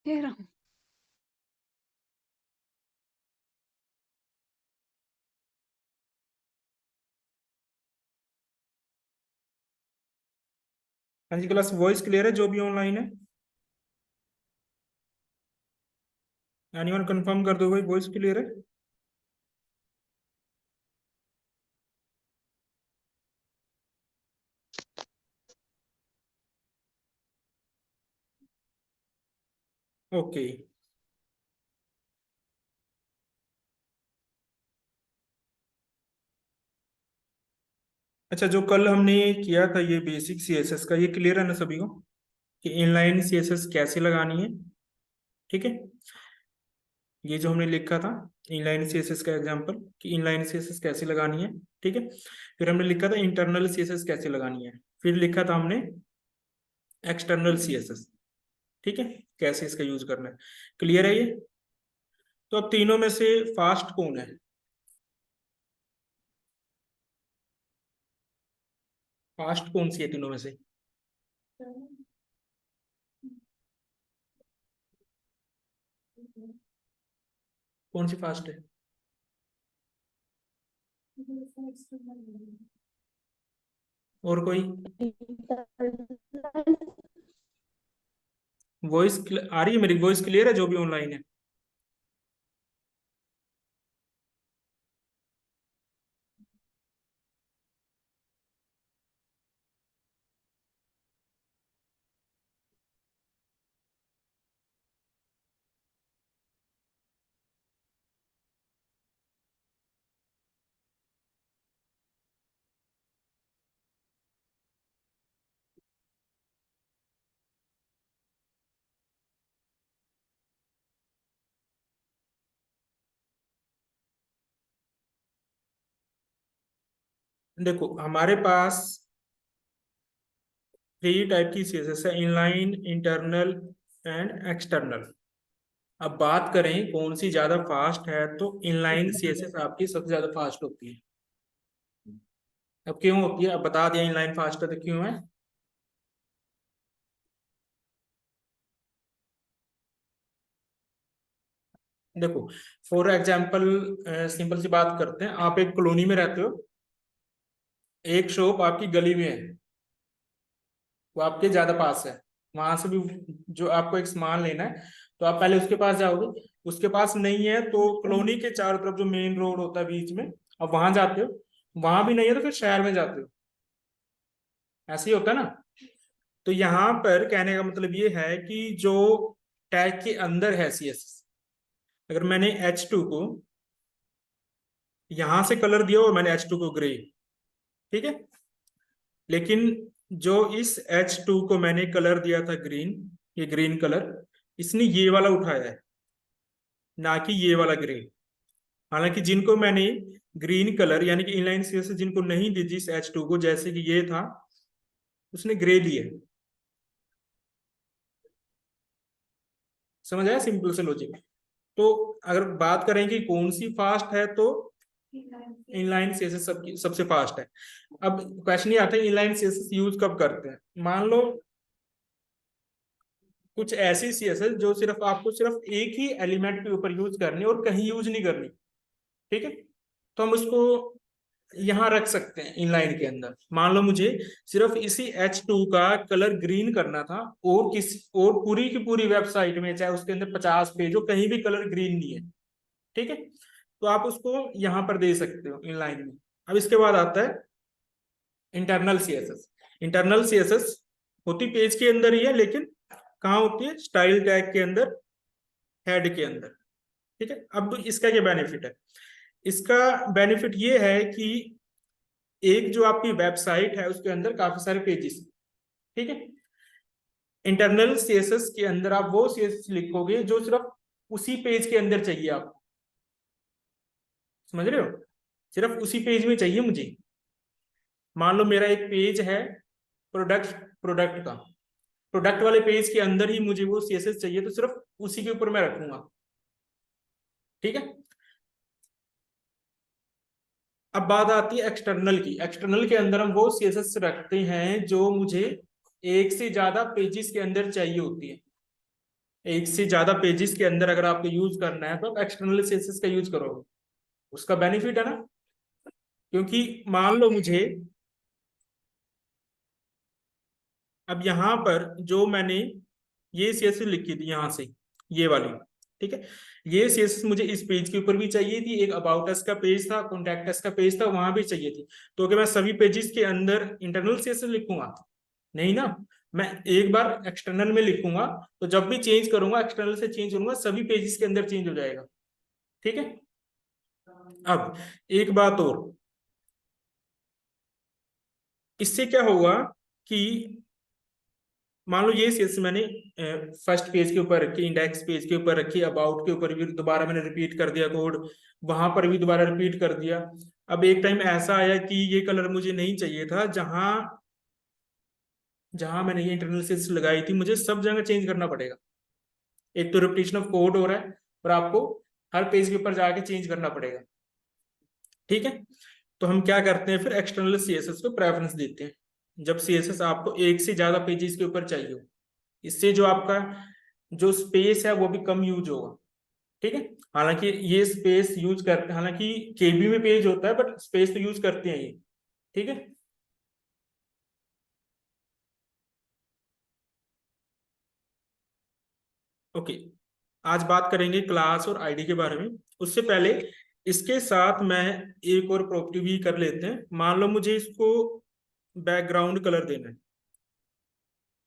कह रहा हूँ। हाँ जी क्लास, वॉइस क्लियर है जो भी ऑनलाइन है? एनीवन कंफर्म कर दो भाई, वॉइस क्लियर है? ओके। अच्छा, जो कल हमने किया था ये बेसिक सीएसएस का, ये क्लियर है ना सभी को कि इनलाइन सीएसएस कैसे लगानी है? ठीक है, ये जो हमने लिखा था इनलाइन सीएसएस का एग्जांपल कि इनलाइन सीएसएस कैसे लगानी है। ठीक है, फिर हमने लिखा था इंटरनल सीएसएस कैसे लगानी है, फिर लिखा था हमने एक्सटर्नल सीएसएस। ठीक है, कैसे इसका यूज करना है। क्लियर है ये? तो अब तीनों में से फास्ट कौन है? फास्ट कौन सी है तीनों में से? कौन सी फास्ट है? और कोई? वॉइस आ रही है मेरी? वॉइस क्लियर है जो भी ऑनलाइन है? देखो हमारे पास 3 टाइप की सीएसएस है, इनलाइन, इंटरनल एंड एक्सटर्नल। अब बात करें कौन सी ज्यादा फास्ट है, तो इनलाइन सीएसएस आपकी सबसे ज्यादा फास्ट होती है। अब क्यों होती है, अब बता दिया इनलाइन फास्ट है तो क्यों है। देखो फॉर एग्जाम्पल, सिंपल सी बात करते हैं, आप एक कॉलोनी में रहते हो, एक शॉप आपकी गली में है, वो आपके ज्यादा पास है, वहां से भी जो आपको एक सामान लेना है तो आप पहले उसके पास जाओगे, उसके पास नहीं है तो कॉलोनी के चारों तरफ जो मेन रोड होता है बीच में, अब वहां जाते हो, वहां भी नहीं है तो फिर शहर में जाते हो। ऐसे ही होता है ना। तो यहाँ पर कहने का मतलब ये है कि जो टैग के अंदर है सीएसएस, अगर मैंने H2 को यहां से कलर दिया और मैंने H2 को ग्रे, ठीक है, लेकिन जो इस H2 को मैंने कलर दिया था ग्रीन, ये ग्रीन कलर, इसने ये वाला उठाया है, ना कि ये वाला ग्रीन। हालांकि जिनको मैंने ग्रीन कलर यानी कि इनलाइन सीएसएस जिनको नहीं दी जिस H2 को, जैसे कि ये था, उसने ग्रे लिया। समझ आया सिंपल से लॉजिक। तो अगर बात करें कि कौन सी फास्ट है, तो इनलाइन सीएसएस सबकी सबसे फास्ट है। अब क्वेश्चन ये आता है इनलाइन सीएसएस यूज कब करते हैं। मान लो कुछ ऐसी सीएसएस जो सिर्फ आपको सिर्फ एक ही एलिमेंट के ऊपर यूज करनी और कहीं यूज नहीं करनी, ठीक है, तो हम उसको यहाँ रख सकते हैं इनलाइन के अंदर। मान लो मुझे सिर्फ इसी H2 का कलर ग्रीन करना था, और किसी और पूरी की पूरी वेबसाइट में चाहे उसके अंदर 50 पेज हो, कहीं भी कलर ग्रीन नहीं है, ठीक है, तो आप उसको यहाँ पर दे सकते हो इनलाइन में। अब इसके बाद आता है इंटरनल सीएसएस। इंटरनल सीएसएस होती पेज के अंदर ही है, लेकिन कहाँ होती है, स्टाइल टैग के अंदर, हेड के अंदर, ठीक है। अब इसका क्या बेनिफिट है, इसका बेनिफिट ये है कि एक जो आपकी वेबसाइट है उसके अंदर काफी सारे पेजेस, ठीक है। इंटरनल सीएसएस के अंदर आप वो सीएसएस लिखोगे जो सिर्फ उसी पेज के अंदर चाहिए आपको, समझ रहे हो, सिर्फ उसी पेज में चाहिए मुझे। मान लो मेरा एक पेज है प्रोडक्ट प्रोडक्ट का, प्रोडक्ट वाले पेज के अंदर ही मुझे वो सीएसएस चाहिए, तो सिर्फ उसी के ऊपर मैं रखूंगा, ठीक है। अब बात आती है एक्सटर्नल की। एक्सटर्नल के अंदर हम वो सीएसएस रखते हैं जो मुझे एक से ज्यादा पेजेस के अंदर चाहिए होती है। एक से ज्यादा पेजेस के अंदर अगर आपको यूज करना है तो आप एक्सटर्नल सीएसएस का यूज करोगे, उसका बेनिफिट है ना। क्योंकि मान लो मुझे अब यहाँ पर जो मैंने ये सीएसएस लिखी थी यहाँ से, ये वाली, ठीक है, ये सीएसएस मुझे इस पेज के ऊपर भी चाहिए थी, एक अबाउट अस का पेज था, कॉन्टैक्ट अस का पेज था, वहां भी चाहिए थी। तो क्या मैं सभी पेजेस के अंदर इंटरनल सीएसएस लिखूंगा? नहीं ना, मैं एक बार एक्सटर्नल में लिखूंगा, तो जब भी चेंज करूंगा एक्सटर्नल से चेंज करूंगा सभी पेजेस के अंदर चेंज हो जाएगा, ठीक है। अब एक बात और, इससे क्या होगा कि मान लो ये सीएस मैंने फर्स्ट पेज के ऊपर रखी, इंडेक्स पेज के ऊपर रखी, अबाउट के ऊपर भी दोबारा मैंने रिपीट कर दिया कोड, वहां पर भी दोबारा रिपीट कर दिया। अब एक टाइम ऐसा आया कि ये कलर मुझे नहीं चाहिए था, जहां जहां मैंने ये इंटरनल सीएस लगाई थी, मुझे सब जगह चेंज करना पड़ेगा। एक तो रिपीटेशन ऑफ कोड हो रहा है, और आपको हर पेज के ऊपर जाके चेंज करना पड़ेगा, ठीक है। तो हम क्या करते हैं फिर, एक्सटर्नल सीएसएस को प्रेफरेंस देते हैं जब सीएसएस आपको एक से ज्यादा पेजेस के ऊपर चाहिए हो। इससे जो आपका जो स्पेस है वो भी कम यूज होगा, ठीक है। हालांकि ये स्पेस यूज करते, हालांकि केबी में पेज होता है बट स्पेस तो यूज करते हैं ये, ठीक है। ओके, आज बात करेंगे क्लास और आईडी के बारे में। उससे पहले इसके साथ मैं एक और प्रॉपर्टी भी कर लेते हैं। मान लो मुझे इसको बैकग्राउंड कलर देना है,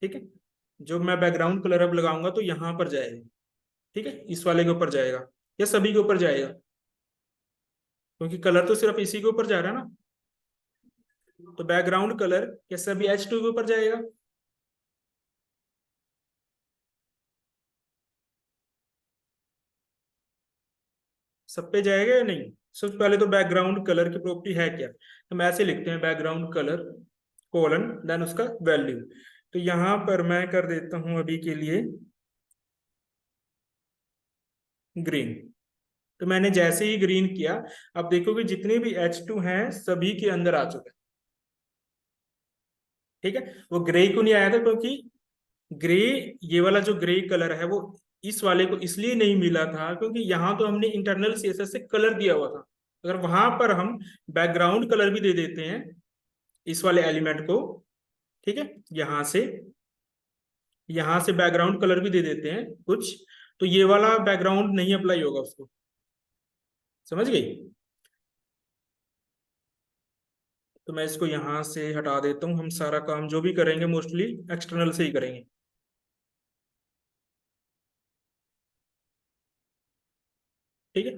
ठीक है। जो मैं बैकग्राउंड कलर अब लगाऊंगा तो यहाँ पर जाएगा, ठीक है, इस वाले के ऊपर जाएगा या सभी के ऊपर जाएगा, क्योंकि कलर तो सिर्फ इसी के ऊपर जा रहा है ना। तो बैकग्राउंड कलर क्या सभी H2 के ऊपर जाएगा? सब पे जाएगा या नहीं? सबसे पहले तो बैकग्राउंड कलर की प्रॉपर्टी है क्या, हम ऐसे लिखते हैं बैकग्राउंड कलर कोलन देन उसका वैल्यू। तो यहां पर मैं कर देता हूं अभी के लिए ग्रीन। तो मैंने जैसे ही ग्रीन किया, अब देखोगे जितने भी H2 हैं सभी के अंदर आ चुके हैं, ठीक है। वो ग्रे को नहीं आया था क्योंकि ग्रे, ये वाला जो ग्रे कलर है वो इस वाले को इसलिए नहीं मिला था क्योंकि यहाँ तो हमने इंटरनल सीएसएस से कलर दिया हुआ था। अगर वहां पर हम बैकग्राउंड कलर भी दे देते हैं इस वाले एलिमेंट को, ठीक है, यहाँ से बैकग्राउंड कलर भी दे देते हैं कुछ, तो ये वाला बैकग्राउंड नहीं अप्लाई होगा उसको, समझ गई। तो मैं इसको यहाँ से हटा देता हूँ, हम सारा काम जो भी करेंगे मोस्टली एक्सटर्नल से ही करेंगे, ठीक है।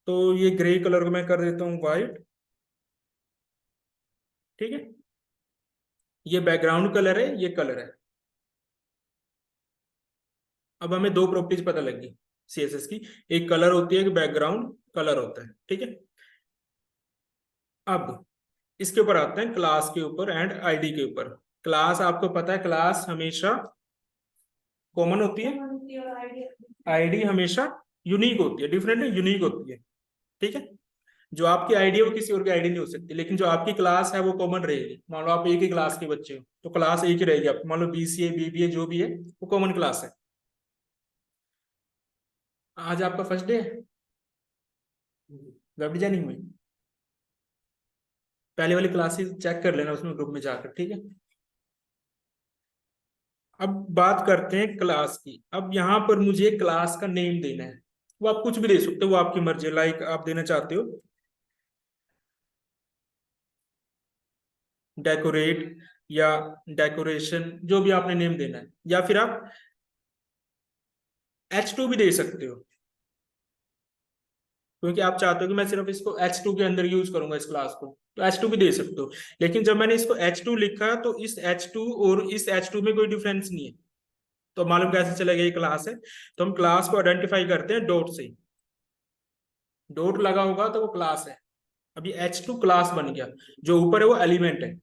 तो ये ग्रे कलर को मैं कर देता हूँ वाइट, ठीक है। ये बैकग्राउंड कलर है, ये कलर है। अब हमें दो प्रॉपर्टीज पता लगी सीएसएस की, एक कलर होती है, एक बैकग्राउंड कलर होता है, ठीक है। अब इसके ऊपर आते हैं क्लास के ऊपर एंड आईडी के ऊपर। क्लास आपको पता है, क्लास हमेशा कॉमन होती है, आईडी हमेशा यूनिक होती है, डिफरेंट यूनिक होती है, ठीक है। जो आपकी आईडी है वो किसी और की आईडी नहीं हो सकती, लेकिन जो आपकी क्लास है वो कॉमन रहेगी। मान लो आप एक ही क्लास के बच्चे हो तो क्लास एक ही रहेगी आपकी, मान लो बीसीए बीबीए जो भी है वो कॉमन क्लास है। आज आपका फर्स्ट डे है वेब डिजाइनिंग में, पहले वाली क्लासेस चेक कर लेना उसमें ग्रुप में जाकर, ठीक है। अब बात करते हैं क्लास की। अब यहाँ पर मुझे क्लास का नेम देना है। वो आप कुछ भी दे सकते हो, वो आपकी मर्जी है। लाइक आप देना चाहते हो डेकोरेट या डेकोरेशन, जो भी आपने नेम देना है, या फिर आप H2 भी दे सकते हो, क्योंकि आप चाहते हो कि मैं सिर्फ इसको H2 के अंदर यूज करूंगा इस क्लास को, तो H2 भी दे सकते हो। लेकिन जब मैंने इसको H2 लिखा तो इस H2 और इस H2 में कोई डिफरेंस नहीं है। तो मालूम कैसे चलेगा ये क्लास है? तो हम क्लास को आइडेंटिफाई करते हैं डॉट से। डॉट लगा होगा तो वो क्लास है। अब ये H2 क्लास बन गया, जो ऊपर है वो एलिमेंट है,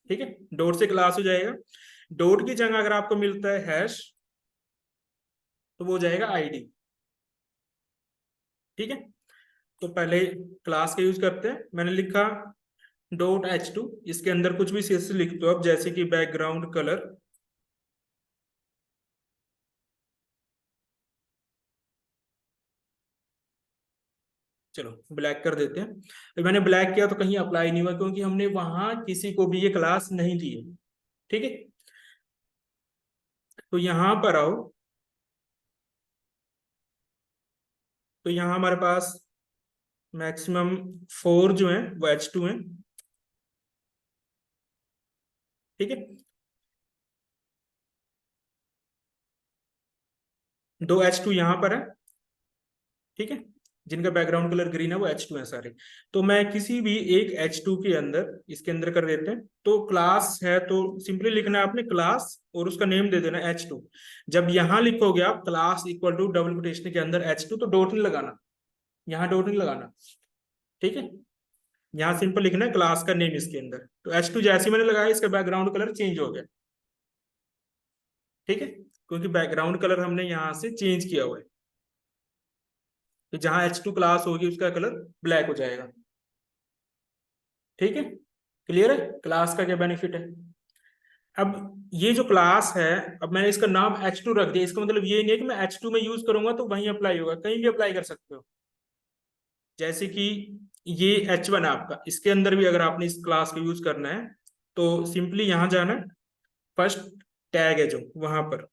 ठीक है। डॉट से क्लास हो जाएगा। डॉट की जगह अगर आपको मिलता है हैश, तो वो हो जाएगा आईडी, ठीक है। तो पहले क्लास का यूज करते हैं। मैंने लिखा .H2, इसके अंदर कुछ भी सीएसएस लिख दो अब, जैसे कि बैकग्राउंड कलर, चलो ब्लैक कर देते हैं। तो मैंने ब्लैक किया तो कहीं अप्लाई नहीं हुआ, क्योंकि हमने वहां किसी को भी ये क्लास नहीं दी है, ठीक है। तो यहां पर आओ, तो यहां हमारे पास मैक्सिमम 4 जो है वो H2 है, ठीक है। 2 H2 यहां पर है, ठीक है। जिनका बैकग्राउंड कलर ग्रीन है वो H2 है सारे। तो मैं किसी भी एक H2 के अंदर, इसके अंदर कर देते हैं। तो क्लास है तो सिंपली लिखना है आपने क्लास और उसका नेम दे देना H2। जब यहां लिखोगे आप class equal to double quotation के अंदर H2, तो डॉट नहीं लगाना, यहाँ डॉट नहीं लगाना, ठीक है। यहाँ सिंपल लिखना है क्लास का नेम इसके अंदर। तो H2 जैसे मैंने लगाया, इसका बैकग्राउंड कलर चेंज हो गया, ठीक है, क्योंकि बैकग्राउंड कलर हमने यहाँ से चेंज किया हुआ है। तो जहां H2 क्लास होगी उसका कलर ब्लैक हो जाएगा, ठीक है। क्लियर है क्लास का क्या बेनिफिट है? अब ये जो क्लास है, अब मैंने इसका नाम H2 रख दिया, इसका मतलब ये नहीं है कि मैं H2 में यूज करूंगा तो वहीं अप्लाई होगा, कहीं भी अप्लाई कर सकते हो। जैसे कि ये H1 है आपका, इसके अंदर भी अगर आपने इस क्लास को यूज करना है तो सिंपली यहां जाना है। फर्स्ट टैग है जो वहां पर,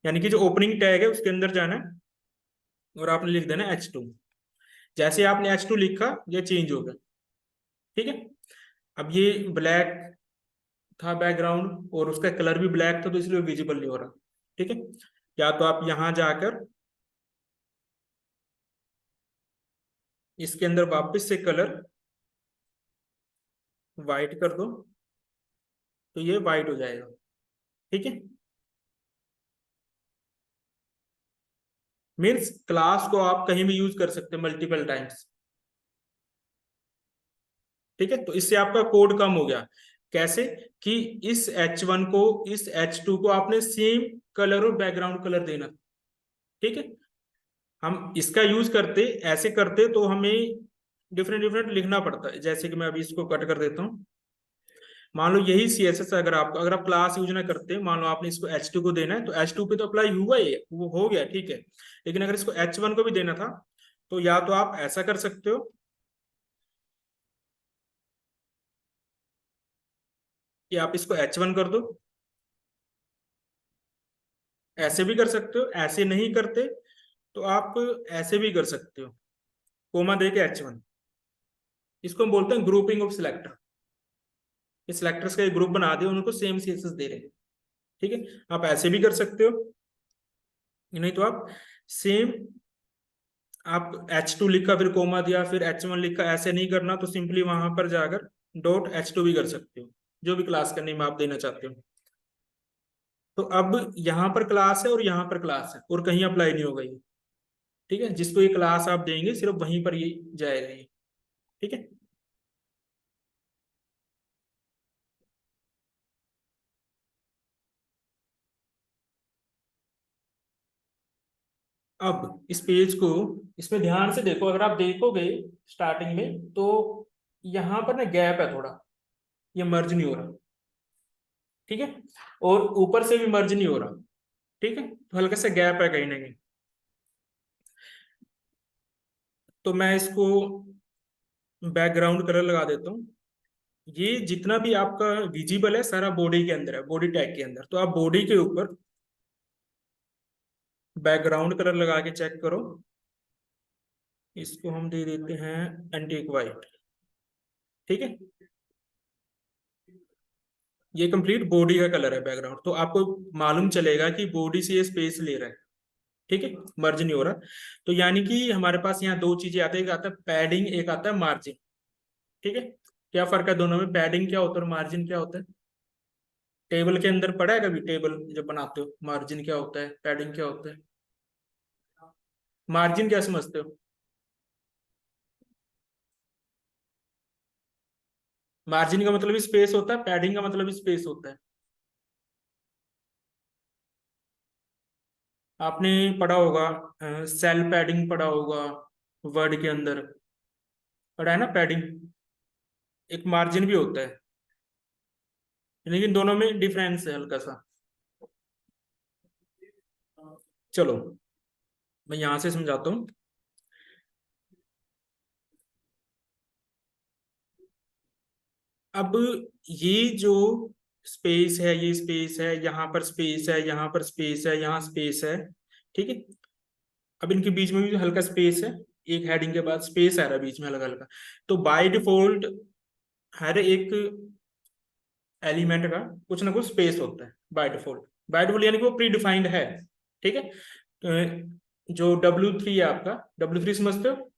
यानी कि जो ओपनिंग टैग है उसके अंदर जाना है और आपने लिख देना H2। जैसे आपने H2 लिखा, ये चेंज हो गया, ठीक है। अब ये ब्लैक था बैकग्राउंड और उसका कलर भी ब्लैक था, तो इसलिए विजिबल नहीं हो रहा, ठीक है। या तो आप यहां जाकर इसके अंदर वापस से कलर वाइट कर दो, तो ये वाइट हो जाएगा, ठीक है। मीन्स क्लास को आप कहीं भी यूज कर सकते हैं मल्टीपल टाइम्स, ठीक है। तो इससे आपका कोड कम हो गया। कैसे? कि इस H1 को, इस H2 को आपने सेम कलर और बैकग्राउंड कलर देना, ठीक है। हम इसका यूज करते, ऐसे करते तो हमें डिफरेंट डिफरेंट लिखना पड़ता है। जैसे कि मैं अभी इसको कट कर देता हूँ। मान लो यही CSS अगर आप, अगर आप क्लास यूज ना करते, मान लो आपने इसको H2 को देना है, तो H2 पे तो अप्लाई हुआ ही है, वो हो गया, ठीक है। लेकिन अगर इसको H1 को भी देना था, तो या तो आप ऐसा कर सकते हो कि आप इसको H1 कर दो, ऐसे भी कर सकते हो। ऐसे नहीं करते तो आप ऐसे भी कर सकते हो, कोमा दे के H1। इसको हम बोलते हैं ग्रुपिंग ऑफ सिलेक्टर। ये सिलेक्टर्स का एक ग्रुप बना दिया, उनको सेम CSS दे रहे हैं, ठीक है। आप ऐसे भी कर सकते हो, नहीं तो आप सेम, आप H2 लिखा फिर कोमा दिया फिर H1 लिखा, ऐसे नहीं करना तो सिंपली वहां पर जाकर .H2 भी कर सकते हो, जो भी क्लास का नेम आप देना चाहते हो। तो अब यहाँ पर क्लास है और यहाँ पर क्लास है, और कहीं अप्लाई नहीं होगा ये, ठीक है। जिसको ये क्लास आप देंगे सिर्फ वहीं पर ये जाएगा ये, ठीक है। अब इस पेज को, इसमें ध्यान से देखो, अगर आप देखोगे स्टार्टिंग में तो यहाँ पर ना गैप है थोड़ा, ये मर्ज नहीं हो रहा, ठीक है। और ऊपर से भी मर्ज नहीं हो रहा, ठीक है। तो हल्का सा गैप है कहीं ना कहीं। तो मैं इसको बैकग्राउंड कलर लगा देता हूँ। ये जितना भी आपका विजिबल है सारा बॉडी के अंदर है, बॉडी टैग के अंदर। तो आप बॉडी के ऊपर बैकग्राउंड कलर लगा के चेक करो। इसको हम दे देते हैं एंटीक वाइट। ठीक है, ये कंप्लीट बॉडी का कलर है बैकग्राउंड। तो आपको मालूम चलेगा कि बॉडी से ये स्पेस ले रहा है। ठीक है, मर्ज नहीं हो रहा। तो यानी कि हमारे पास यहाँ दो चीजें आती है, एक आता है पैडिंग, एक आता है मार्जिन। ठीक है, क्या फर्क है दोनों में? पैडिंग क्या होता है और मार्जिन क्या होता है? टेबल के अंदर पढ़ा है कभी? टेबल जब बनाते हो मार्जिन क्या होता है, पैडिंग क्या होता है? मार्जिन क्या समझते हो? मार्जिन का मतलब स्पेस होता है, पैडिंग का मतलब स्पेस होता है। आपने पढ़ा होगा, सेल पैडिंग पढ़ा होगा वर्ड के अंदर, पढ़ा है ना पैडिंग। एक मार्जिन भी होता है, लेकिन दोनों में डिफरेंस है हल्का सा। चलो मैं यहां से समझाता हूँ। अब ये जो स्पेस है, ये स्पेस है, यहाँ पर स्पेस है, यहाँ पर स्पेस है, यहाँ स्पेस है। ठीक है, अब इनके बीच में भी हल्का स्पेस है, एक हेडिंग के बाद स्पेस आ रहा है बीच में हल्का हल्का। तो बाय डिफॉल्ट हर एक एलिमेंट का कुछ ना कुछ स्पेस होता है बाय डिफॉल्ट। बाय डिफॉल्ट यानी कि वो प्री डिफाइंड है। ठीक है, जो W3 है आपका, W3 समझते हो?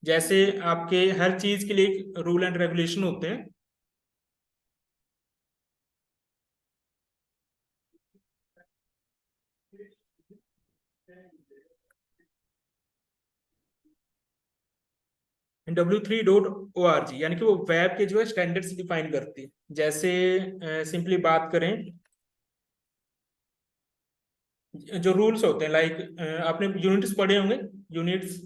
जैसे आपके हर चीज के लिए एक रूल एंड रेगुलेशन होते हैं। W3.org यानी कि वो वेब के जो है स्टैंडर्ड्स डिफाइन करती है। जैसे सिंपली बात करें, जो रूल्स होते हैं लाइक, आपने यूनिट्स पढ़े होंगे, यूनिट्स,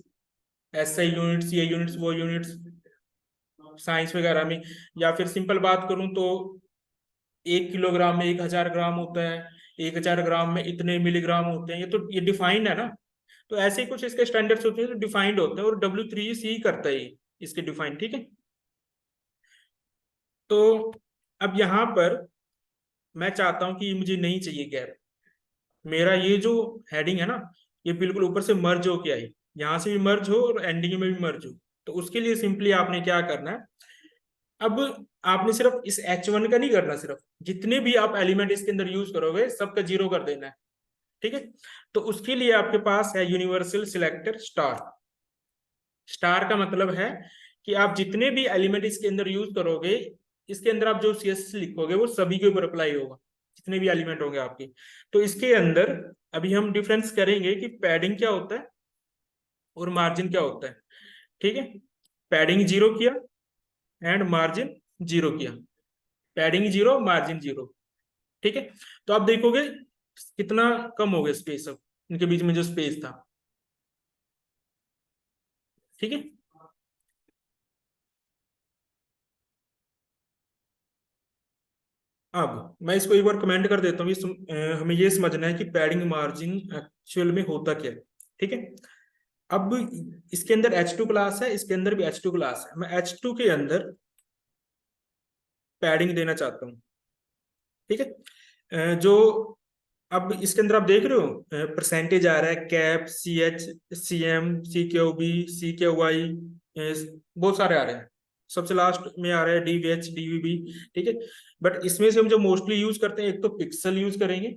SI यूनिट्स, ये यूनिट्स, वो यूनिट्स, साइंस वगैरह में। या फिर सिंपल बात करूं तो 1 किलोग्राम में 1,000 ग्राम होता है, 1,000 ग्राम में इतने मिलीग्राम होते हैं। ये तो ये डिफाइंड है ना। तो ऐसे ही कुछ इसके स्टैंडर्ड्स होते हैं जो डिफाइंड होते हैं, और W3C करता है इसके डिफाइन। ठीक है, तो अब यहाँ पर मैं चाहता हूं कि मुझे नहीं चाहिए गैप। मेरा ये जो हेडिंग है ना, ये बिल्कुल ऊपर से मर्ज हो के आई, यहाँ से भी मर्ज हो और एंडिंग में भी मर्ज हो। तो उसके लिए सिंपली आपने क्या करना है, अब आपने सिर्फ इस H1 का नहीं करना, सिर्फ जितने भी आप एलिमेंट इसके अंदर यूज करोगे सबका 0 कर देना है। ठीक है, तो उसके लिए आपके पास है यूनिवर्सल सिलेक्टर स्टार। स्टार का मतलब है कि आप जितने भी एलिमेंट इसके अंदर यूज करोगे, इसके अंदर आप जो CSS लिखोगे वो सभी के ऊपर अप्लाई होगा, जितने भी एलिमेंट होंगे आपके। तो इसके अंदर अभी हम डिफरेंस करेंगे कि पैडिंग क्या होता है और मार्जिन क्या होता है। ठीक है, पैडिंग 0 किया एंड मार्जिन 0 किया, पैडिंग 0 मार्जिन 0। ठीक है, तो आप देखोगे कितना कम हो गया स्पेस, अब इनके बीच में जो स्पेस था। ठीक है, अब मैं इसको एक बार कमेंट कर देता हूँ। हमें ये समझना है कि पैडिंग मार्जिन एक्चुअल में होता क्या है। ठीक है, अब इसके अंदर H2 क्लास है, इसके अंदर भी H2 क्लास है। मैं H2 के अंदर पैडिंग देना चाहता हूँ। ठीक है, जो अब इसके अंदर आप देख रहे हो परसेंटेज आ रहा है, cap, CH, CM, CQB, CQY, बहुत सारे आ रहे हैं। सबसे लास्ट में आ रहा है DVH, DVB। ठीक है, बट इसमें से हम जो मोस्टली यूज करते हैं, एक तो पिक्सल यूज करेंगे।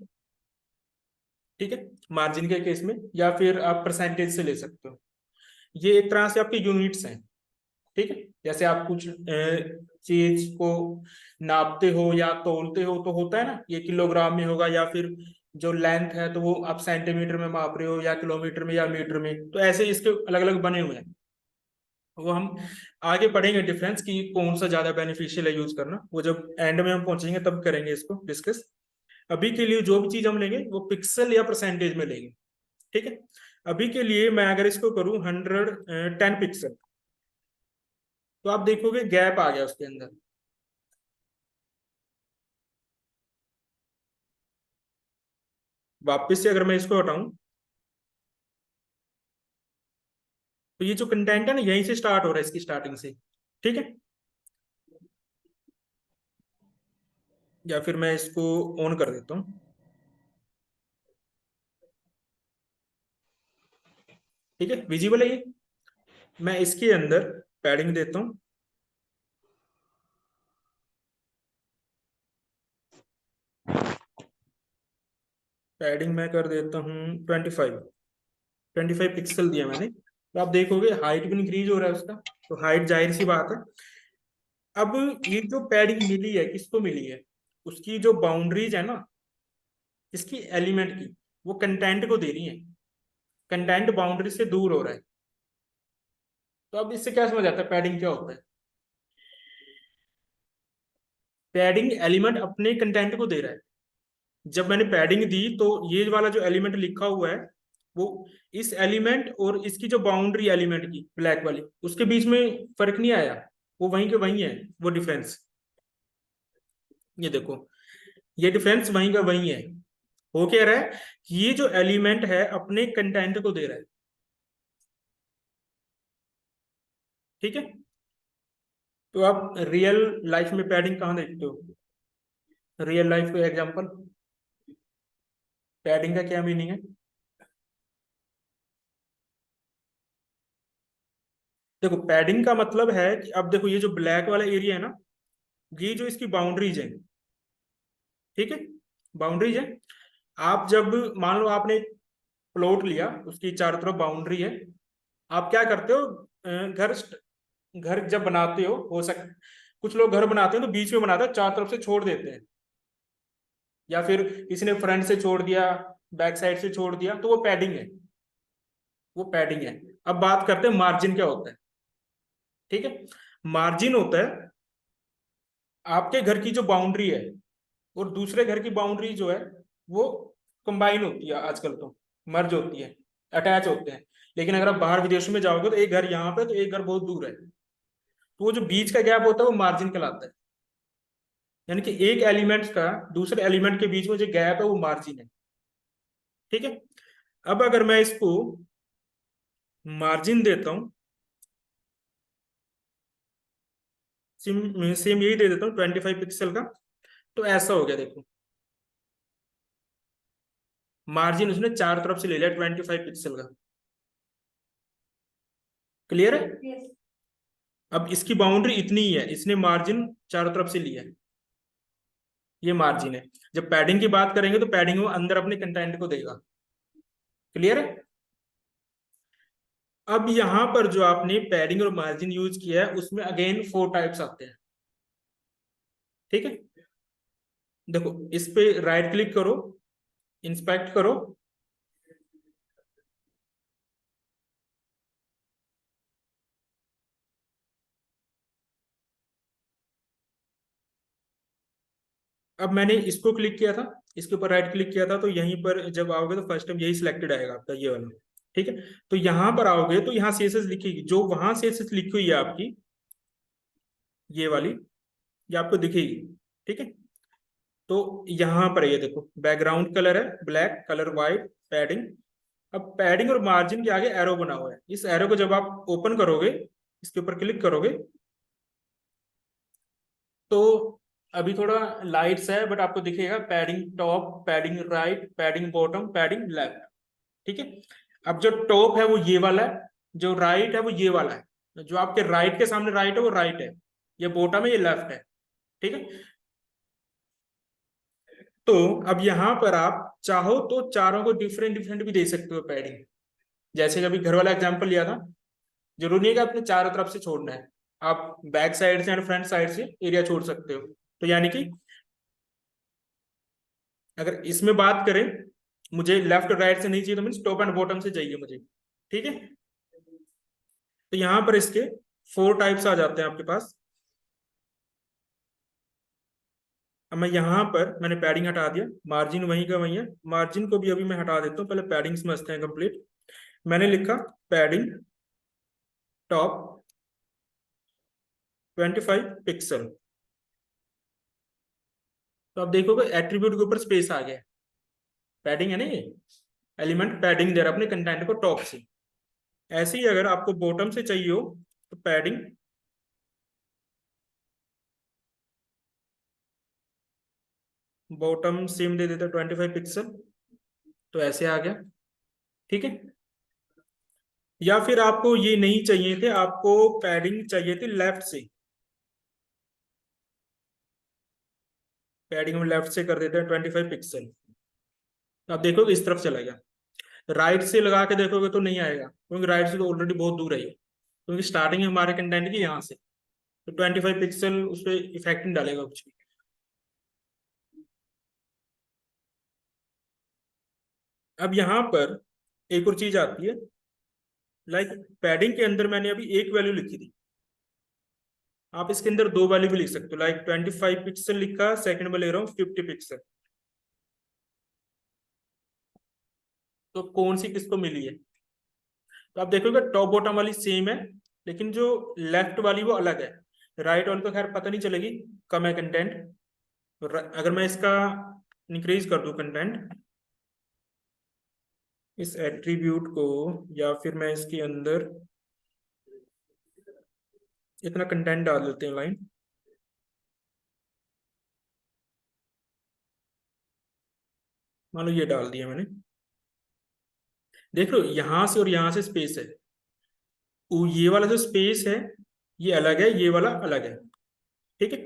ठीक है, मार्जिन के केस में, या फिर आप परसेंटेज से ले सकते हो। ये एक तरह से आपके यूनिट्स हैं। ठीक है, जैसे आप कुछ चीज को नापते हो या तोलते हो तो होता है ना, ये किलोग्राम में होगा, या फिर जो लेंथ है तो वो आप सेंटीमीटर में माप रहे हो, या किलोमीटर में, या मीटर में। तो ऐसे इसके अलग अलग बने हुए हैं। वो हम आगे पढ़ेंगे डिफरेंस कि कौन सा ज्यादा बेनिफिशियल है यूज करना, वो जब एंड में हम पहुंचेंगे तब करेंगे इसको डिस्कस। अभी के लिए जो भी चीज हम लेंगे वो पिक्सल या परसेंटेज में लेंगे। ठीक है, अभी के लिए मैं अगर इसको करूं 110 पिक्सल, तो आप देखोगे गैप आ गया उसके अंदर। वापस से अगर मैं इसको हटाऊं तो ये जो कंटेंट है ना यहीं से स्टार्ट हो रहा है, इसकी स्टार्टिंग से। ठीक है, या फिर मैं इसको ऑन कर देता हूँ। ठीक है, विजिबल है ये। मैं इसके अंदर पैडिंग देता हूँ। पैडिंग मैं कर देता हूँ 25। 25 पिक्सल दिया मैंने, तो आप देखोगे हाइट भी इंक्रीज हो रहा है उसका। तो हाइट जाहिर सी बात है। अब ये जो पैडिंग मिली है किसको मिली है, उसकी जो बाउंड्रीज है ना इसकी एलिमेंट की, वो कंटेंट को दे रही है। कंटेंट बाउंड्री से दूर हो रहा है। तो अब इससे क्या समझ आता है पैडिंग क्या होता है। पैडिंग एलिमेंट अपने कंटेंट को दे रहा है। जब मैंने पैडिंग दी तो ये वाला जो एलिमेंट लिखा हुआ है वो इस एलिमेंट और इसकी जो बाउंड्री एलिमेंट की ब्लैक वाली उसके बीच में फर्क नहीं आया। वो वहीं के वहीं है, वो डिफरेंस। ये देखो, ये डिफरेंस वहीं का वहीं है। हो क्या रहा है, ये जो एलिमेंट है अपने कंटेंट को दे रहा है। ठीक है, तो आप रियल लाइफ में पैडिंग कहाँ देखते हो, रियल लाइफ का एग्जांपल। पैडिंग का क्या मीनिंग है। देखो पैडिंग का मतलब है कि अब देखो ये जो ब्लैक वाला एरिया है ना, ये जो इसकी बाउंड्रीज है। ठीक है, बाउंड्रीज है। आप जब मान लो आपने प्लॉट लिया, उसकी चारों तरफ बाउंड्री है। आप क्या करते हो, घर घर जब बनाते हो सक कुछ लोग घर बनाते हैं तो बीच में बनाते हैं, चारों तरफ से छोड़ देते हैं। या फिर किसी ने फ्रंट से छोड़ दिया, बैक साइड से छोड़ दिया, तो वो पैडिंग है। वो पैडिंग है। अब बात करते हैं मार्जिन क्या होता है। ठीक है, मार्जिन होता है आपके घर की जो बाउंड्री है और दूसरे घर की बाउंड्री जो है वो कंबाइन होती है, आजकल तो मर्ज होती है, अटैच होते हैं। लेकिन अगर आप बाहर विदेशों में जाओगे तो एक घर यहाँ पे तो एक घर बहुत दूर है, तो वो जो बीच का गैप होता है वो मार्जिन कहलाता है। यानी कि एक एलिमेंट का दूसरे एलिमेंट के बीच में जो गैप है वो मार्जिन है। ठीक है, अब अगर मैं इसको मार्जिन देता हूँ, सेम सेम यही दे देता हूँ 25 पिक्सल का, तो ऐसा हो गया देखो। मार्जिन उसने चार तरफ से ले लिया 25 पिक्सल का। क्लियर है। Yes. अब इसकी बाउंड्री इतनी ही है, इसने मार्जिन चारों तरफ से लिया है। ये मार्जिन है। जब पैडिंग की बात करेंगे तो पैडिंग वो अंदर अपने कंटेंट को देगा। क्लियर है। अब यहां पर जो आपने पैडिंग और मार्जिन यूज किया है उसमें अगेन 4 टाइप्स आते हैं। ठीक है, देखो इस पे राइट क्लिक करो, इंस्पेक्ट करो। अब मैंने इसको क्लिक किया था, इसके ऊपर राइट क्लिक किया था, तो यहीं पर जब आओगे तो फर्स्ट टाइम यही सिलेक्टेड आएगा आपका ये वाला। ठीक है, तो यहां पर आओगे तो यहाँ सीएसएस लिखेगी, जो वहां सीएसएस लिखी हुई है आपकी ये वाली, ये आपको दिखेगी। ठीक है, तो यहां पर ये देखो बैकग्राउंड कलर है ब्लैक, कलर वाइट, पैडिंग। अब पैडिंग और मार्जिन के आगे एरो बना हुआ है, इस एरो को जब आप ओपन करोगे, इसके ऊपर क्लिक करोगे, तो अभी थोड़ा लाइट्स है बट आपको दिखेगा padding top, padding right, padding bottom, padding left. ठीक है, अब जो टॉप है वो ये वाला है, जो राइट है वो ये वाला है, जो आपके राइट के सामने राइट है वो राइट है, ये बॉटम है ये लेफ्ट है। ठीक है, तो अब यहां पर आप चाहो तो चारों को डिफरेंट डिफरेंट भी दे सकते हो पैडिंग। जैसे कभी घर वाला एग्जांपल लिया था, जरूरी नहीं है कि आपने चारों तरफ से छोड़ना है, आप बैक साइड से और फ्रंट साइड से एरिया छोड़ सकते हो। तो यानी कि अगर इसमें बात करें, मुझे लेफ्ट और राइट से नहीं चाहिए तो मीन टॉप एंड बॉटम से चाहिए मुझे। ठीक है, तो यहां पर इसके 4 टाइप्स आ जाते हैं आपके पास। अब मैं यहाँ पर मैंने पैडिंग हटा दिया, मार्जिन वहीं का वहीं है, मार्जिन को भी अभी मैं हटा देता हूँ, पहले पैडिंग समझते हैं कंप्लीट। मैंने लिखा पैडिंग टॉप 25 पिक्सल। तो आप देखोगे एट्रीब्यूट के ऊपर स्पेस आ गया। पैडिंग है ना ये एलिमेंट पैडिंग दे रहा है अपने कंटेंट को टॉप से। ऐसे ही अगर आपको बॉटम से चाहिए हो तो पैडिंग, बॉटम सेम दे देते 25 पिक्सल, तो ऐसे आ गया। ठीक है। या फिर आपको ये नहीं चाहिए थे, आपको पैडिंग चाहिए थी लेफ्ट से, पैडिंग हम लेफ्ट से कर देते हैं 25 पिक्सल। आप देखोगे इस तरफ चला गया। राइट से लगा के देखोगे तो नहीं आएगा, क्योंकि राइट से तो ऑलरेडी बहुत दूर है ये, क्योंकि स्टार्टिंग है हमारे कंटेंट की यहाँ से। तो 25 पिक्सल उस पर इफेक्ट नहीं डालेगा कुछ भी। अब यहाँ पर एक और चीज आती है, लाइक पैडिंग के अंदर मैंने अभी एक वैल्यू लिखी थी, आप इसके अंदर दो वैल्यू भी लिख सकते हो। लाइक 25 पिक्सल लिखा, सेकंड में ले रहा हूँ 50 पिक्सल। तो कौन सी किसको मिली है? तो आप देखोगे टॉप बॉटम वाली सेम है, लेकिन जो लेफ्ट वाली वो अलग है। राइट वाली तो खैर पता नहीं चलेगी, कम है कंटेंट। अगर मैं इसका इंक्रीज कर दूं कंटेंट, इस एट्रीब्यूट को, या फिर मैं इसके अंदर इतना कंटेंट डाल देते हैं लाइन, मान लो ये डाल दिया मैंने। देख लो यहां से और यहां से स्पेस है, ये वाला जो स्पेस है ये अलग है, ये वाला अलग है। ठीक है।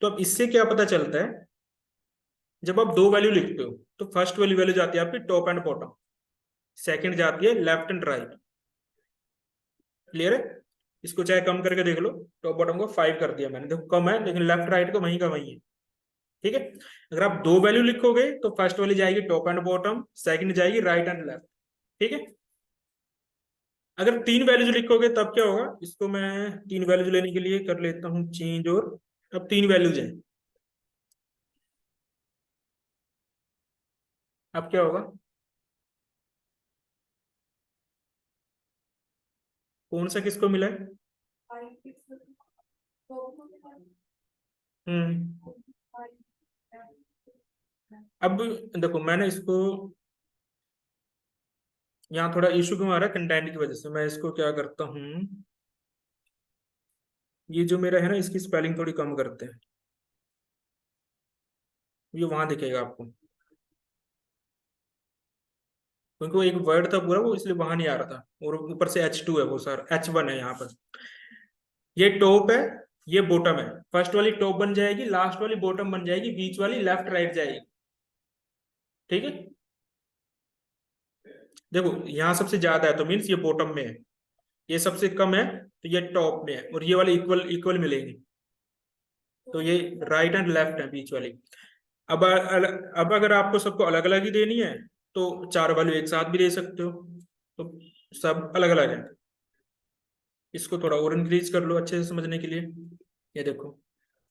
तो अब इससे क्या पता चलता है, जब आप दो वैल्यू लिखते हो तो फर्स्ट वाली वैल्यू जाती है आपकी टॉप एंड बॉटम, सेकंड जाती है लेफ्ट एंड राइट। क्लियर है? इसको चाहे कम करके देख लो, टॉप बॉटम को 5 कर दिया मैंने, देखो कम है, लेकिन लेफ्ट राइट को वहीं का वहीं है। ठीक है। अगर आप दो वैल्यू लिखोगे तो फर्स्ट वाली जाएगी टॉप एंड बॉटम, सेकंड जाएगी राइट एंड लेफ्ट। ठीक है। अगर तीन वैल्यूज लिखोगे तब क्या होगा, इसको मैं तीन वैल्यूज लेने के लिए कर लेता हूँ चेंज, और अब तीन वैल्यूज हैं। अब क्या होगा, कौन सा किसको मिला है? हम्म। अब देखो मैंने इसको, यहाँ थोड़ा इशू क्यों आ रहा है कंटेंट की वजह से, मैं इसको क्या करता हूँ, ये जो मेरा है ना इसकी स्पेलिंग थोड़ी कम करते हैं, ये वहां दिखेगा आपको, क्योंकि वो एक वर्ड था पूरा वो, इसलिए वहां नहीं आ रहा था, और ऊपर से H2 है, वो सर H1 है यहाँ पर। ये टॉप है, ये बॉटम है, फर्स्ट वाली टॉप बन जाएगी, लास्ट वाली बॉटम बन जाएगी, बीच वाली लेफ्ट राइट जाएगी। ठीक है। देखो यहाँ सबसे ज्यादा है तो मीन्स ये बॉटम में है, ये सबसे कम है तो ये टॉप में है, और ये वाली इक्वल इक्वल मिलेगी, तो ये राइट एंड लेफ्ट है बीच वाली। अब अगर आपको सबको अलग अलग ही देनी है तो चार वैल्यू एक साथ भी दे सकते हो, तो सब अलग अलग है। इसको थोड़ा और इंक्रीज कर लो अच्छे से समझने के लिए। ये देखो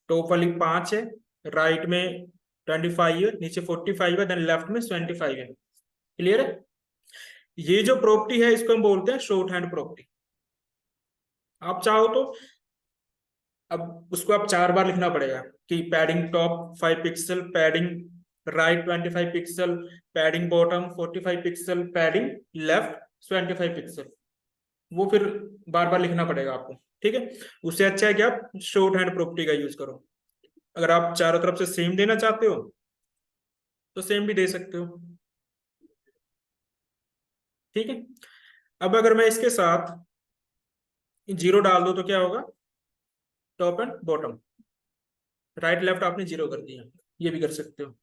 टॉप वाली 5 है, राइट में 25 है, नीचे 45 है, देन लेफ्ट में 25 है। क्लियर है? ये जो प्रॉपर्टी है इसको हम बोलते हैं शॉर्ट हैंड प्रॉपर्टी। आप चाहो तो अब उसको आप चार बार लिखना पड़ेगा, कि padding top 5 pixel, padding right 25 pixel, padding bottom 45 pixel, padding left 25 pixel. वो फिर बार बार लिखना पड़ेगा आपको। ठीक है। उससे अच्छा है कि आप शॉर्ट हैंड प्रॉपर्टी का यूज करो। अगर आप चारों तरफ से सेम देना चाहते हो तो सेम भी दे सकते हो। ठीक है। अब अगर मैं इसके साथ जीरो डाल दूं तो क्या होगा, top and bottom, right left आपने जीरो कर दिया, ये भी कर सकते हो।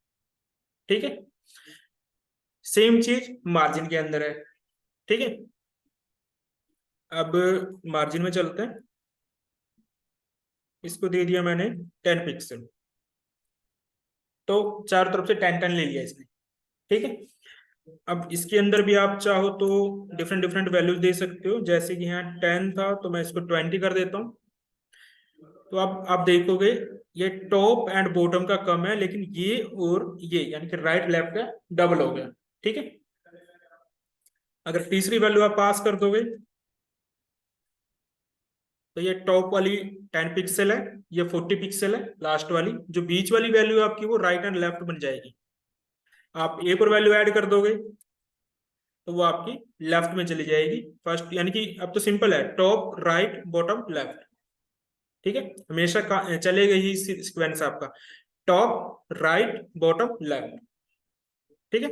ठीक है। सेम चीज मार्जिन के अंदर है। ठीक है। अब मार्जिन में चलते हैं, इसको दे दिया मैंने 10 पिक्सल, तो चारों तरफ से 10 10 ले लिया इसने। ठीक है। अब इसके अंदर भी आप चाहो तो डिफरेंट डिफरेंट वैल्यूज दे सकते हो, जैसे कि यहाँ 10 था तो मैं इसको 20 कर देता हूँ। तो अब आप देखोगे ये टॉप एंड बॉटम का कम है, लेकिन ये और ये यानी कि राइट लेफ्ट का डबल हो गया। ठीक है। अगर तीसरी वैल्यू आप पास कर दोगे तो ये टॉप वाली 10 पिक्सल है, ये 40 पिक्सल है, लास्ट वाली जो बीच वाली वैल्यू है आपकी वो राइट एंड लेफ्ट बन जाएगी। आप एक और वैल्यू ऐड कर दोगे, तो वो आपकी लेफ्ट में चली जाएगी फर्स्ट, यानी कि अब तो सिंपल है, टॉप राइट बॉटम लेफ्ट। ठीक है, हमेशा चलेगा ही सीक्वेंस आपका, टॉप राइट बॉटम लेफ्ट। ठीक है।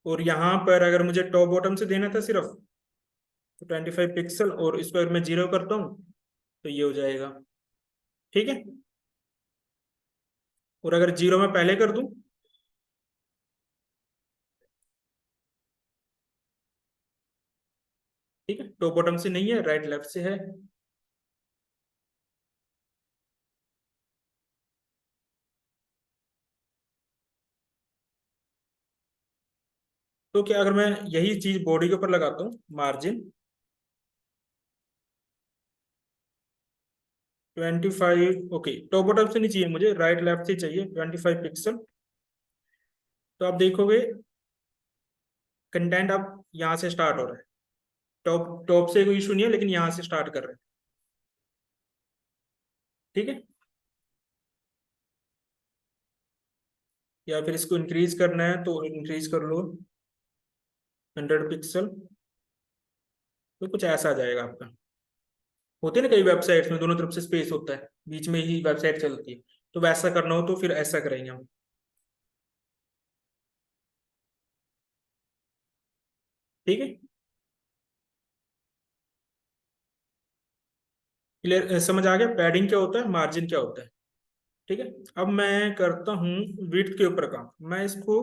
और यहाँ पर अगर मुझे टॉप बॉटम से देना था सिर्फ, तो 25 पिक्सल, और इसको अगर मैं 0 करता हूँ तो ये हो जाएगा। ठीक है। और अगर 0 में पहले कर दूं, ठीक है, टॉप बॉटम से नहीं है, राइट लेफ्ट से है। तो क्या अगर मैं यही चीज बॉडी के ऊपर लगाता हूँ, मार्जिन 25, ओके, टॉप बॉटम से नहीं चाहिए मुझे, राइट लेफ्ट से चाहिए 25 पिक्सल। तो आप देखोगे कंटेंट अब यहाँ से स्टार्ट हो रहा है, टॉप टॉप से कोई इशू नहीं है, लेकिन यहाँ से स्टार्ट कर रहे हैं। ठीक है। या फिर इसको इंक्रीज करना है तो इंक्रीज कर लो 100 पिक्सल, तो कुछ ऐसा आ जाएगा आपका। होते हैं ना कई वेबसाइट्स में दोनों तरफ से स्पेस होता है, बीच में ही वेबसाइट चलती है, तो वैसा करना हो तो फिर ऐसा करेंगे हम। ठीक है। क्लियर, समझ आ गया पैडिंग क्या होता है, मार्जिन क्या होता है। ठीक है। अब मैं करता हूँ विड्थ के ऊपर काम, मैं इसको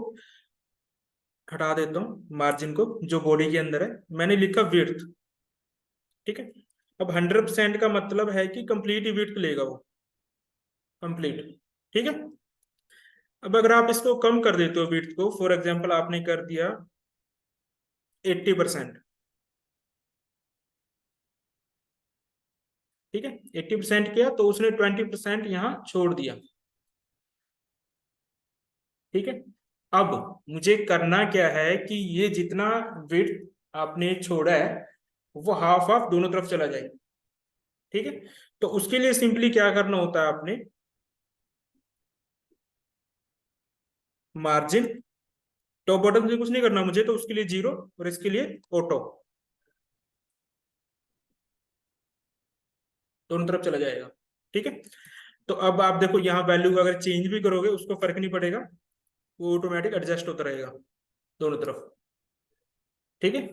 हटा देता हूँ मार्जिन को, जो बॉडी के अंदर है मैंने लिखा विड्थ। ठीक है। अब 100% का मतलब है कि कंप्लीट ही विड्थ लेगा वो, कंप्लीट। ठीक है। अब अगर आप इसको कम कर देते हो विड्थ को, फॉर एग्जाम्पल आपने कर दिया 80%। ठीक है, 80% किया तो उसने 20% यहाँ छोड़ दिया। ठीक है। अब मुझे करना क्या है कि ये जितना विड्थ आपने छोड़ा है वो हाफ हाफ दोनों तरफ चला जाए। ठीक है। तो उसके लिए सिंपली क्या करना होता है आपने, मार्जिन, टॉप बॉटम से कुछ नहीं करना मुझे, तो उसके लिए 0, और इसके लिए ऑटो, दोनों तरफ चला जाएगा। ठीक है। तो अब आप देखो यहाँ वैल्यू अगर चेंज भी करोगे उसको फर्क नहीं पड़ेगा, वो ऑटोमेटिक एडजस्ट होता रहेगा दोनों तरफ। ठीक है।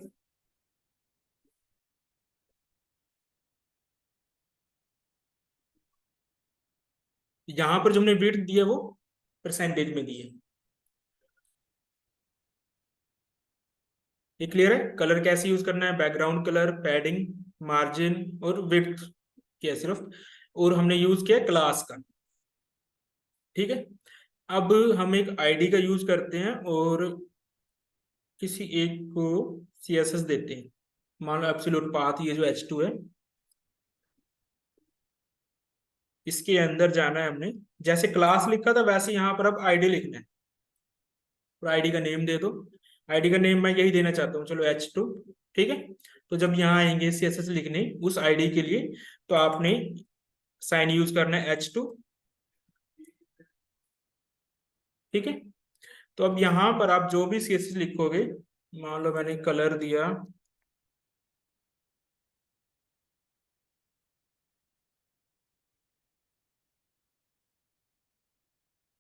यहाँ पर जो हमने वेट दिया वो परसेंटेज में दिए। ये क्लियर है, कलर कैसे यूज करना है, बैकग्राउंड कलर, पैडिंग, मार्जिन और विड्थ किया सिर्फ, और हमने यूज किया क्लास का। ठीक है। अब हम एक आईडी का यूज करते हैं और किसी एक को सीएसएस देते हैं, मान लो एब्सोल्यूट पाथ, ये जो H2 है, इसके अंदर जाना है हमने, जैसे क्लास लिखा था वैसे यहाँ पर अब आईडी लिखना है, और आईडी का नेम दे दो। आईडी का नेम मैं यही देना चाहता हूँ, चलो H2। ठीक है। तो जब यहाँ आएंगे सीएसएस लिखने उस आईडी के लिए, तो आपने साइन यूज करना है H2। ठीक है। तो अब यहाँ पर आप जो भी सीएसएस लिखोगे, मान लो मैंने कलर दिया,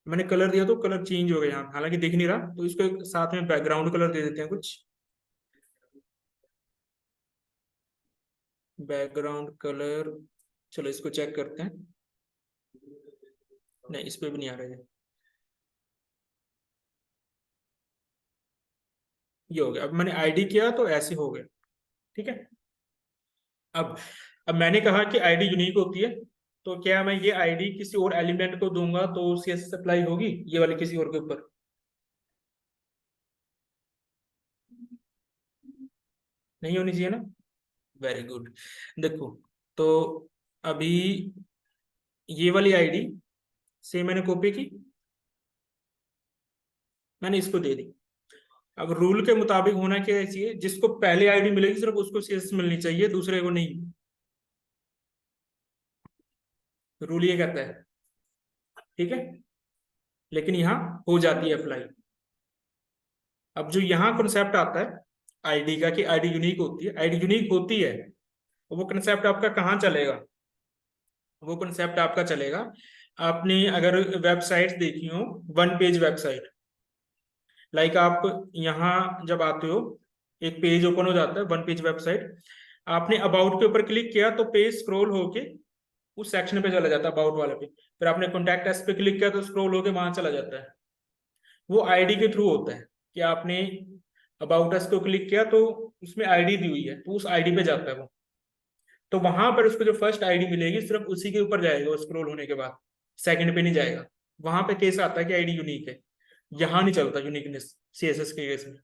मैंने कलर दिया तो कलर चेंज हो गया यहाँ, हालांकि दिख नहीं रहा, तो इसको एक साथ में बैकग्राउंड कलर दे देते हैं कुछ, बैकग्राउंड कलर। चलो इसको चेक करते हैं, नहीं इस पे भी नहीं आ रहा है, ये हो गया। अब मैंने आईडी किया तो ऐसे हो गया। ठीक है। अब अब मैंने कहा कि आईडी यूनिक होती है, तो क्या मैं ये आईडी किसी और एलिमेंट को दूंगा तो सीएसएस अप्लाई होगी ये वाले किसी और के ऊपर? नहीं होनी चाहिए ना। Very good. देखो, तो अभी ये वाली आईडी से मैंने कॉपी की, मैंने इसको दे दी। अब रूल के मुताबिक होना क्या चाहिए, जिसको पहले आईडी मिलेगी सिर्फ उसको सीएसएस मिलनी चाहिए, दूसरे को नहीं। रूल ये कहता है। ठीक है, लेकिन यहाँ हो जाती है अप्लाई। अब जो यहाँ कॉन्सेप्ट आता है आईडी का, कि आईडी यूनिक होती है, आईडी यूनिक होती है, वो कंसेप्ट आपका कहाँ चलेगा? वो कंसेप्ट आपका चलेगा, आपने अगर वेबसाइट देखी हो, वन पेज वेबसाइट, लाइक आप यहाँ जब आते हो, एक पेज ओपन हो जाता है, वन पेज वेबसाइट, आपने अबाउट के ऊपर क्लिक किया तो पेज स्क्रॉल होके उस सेक्शन पे चला जाता है, अबाउट वाले पे। फिर आपने कॉन्टैक्ट अस पे क्लिक किया तो स्क्रॉल होके वहां चला जाता है। वो आईडी के थ्रू होता है, कि आपने अबाउट अस को क्लिक किया तो उसमें आईडी दी हुई है, तो उस आईडी पे जाता है वो। तो वहां पर उसको जो फर्स्ट आईडी मिलेगी सिर्फ उसी के ऊपर जाएगा वो, स्क्रॉल होने के बाद सेकंड पे नहीं जाएगा। वहां पे केस आता है कि आईडी यूनिक है, यहाँ नहीं चलता यूनिकनेस सीएसएस के केस में,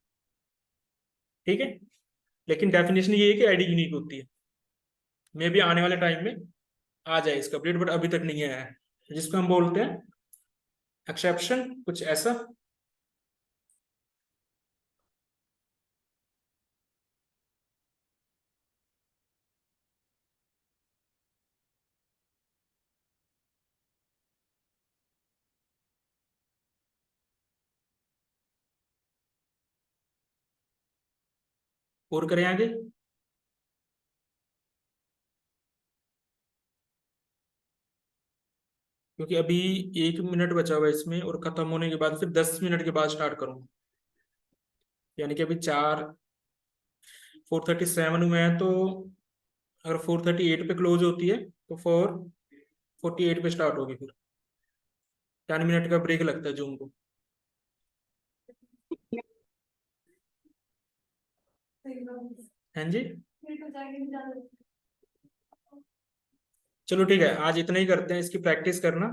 ठीक है। लेकिन डेफिनेशन ये है कि आईडी यूनिक होती है। मे भी आने वाले टाइम में आ जाए इसका अपडेट, बट अभी तक नहीं आया है, जिसको हम बोलते हैं एक्सेप्शन, कुछ ऐसा। और करें आगे? क्योंकि अभी 1 मिनट बचा हुआ है इसमें, और खत्म होने के बाद फिर 10 मिनट के बाद स्टार्ट करूंगा। यानी कि अभी 4:47 हुए हैं, तो अगर 4:38 पे क्लोज होती है तो 4:48 पे स्टार्ट होगी, फिर 10 मिनट का ब्रेक लगता है जूम को। हाँ जी, चलो ठीक है, आज इतना ही करते हैं, इसकी प्रैक्टिस करना।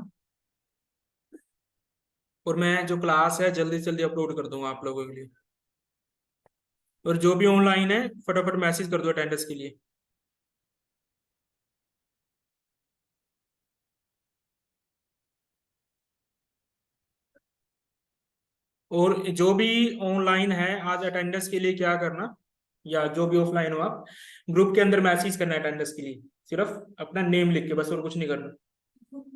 और मैं जो क्लास है जल्दी से जल्दी अपलोड कर दूंगा आप लोगों के लिए। और जो भी ऑनलाइन है फटाफट मैसेज कर दो अटेंडेंस के लिए। और जो भी ऑनलाइन है आज अटेंडेंस के लिए क्या करना, या जो भी ऑफलाइन हो, आप ग्रुप के अंदर मैसेज करना अटेंडेंस के लिए, सिर्फ अपना नेम लिख के, बस और कुछ नहीं करना।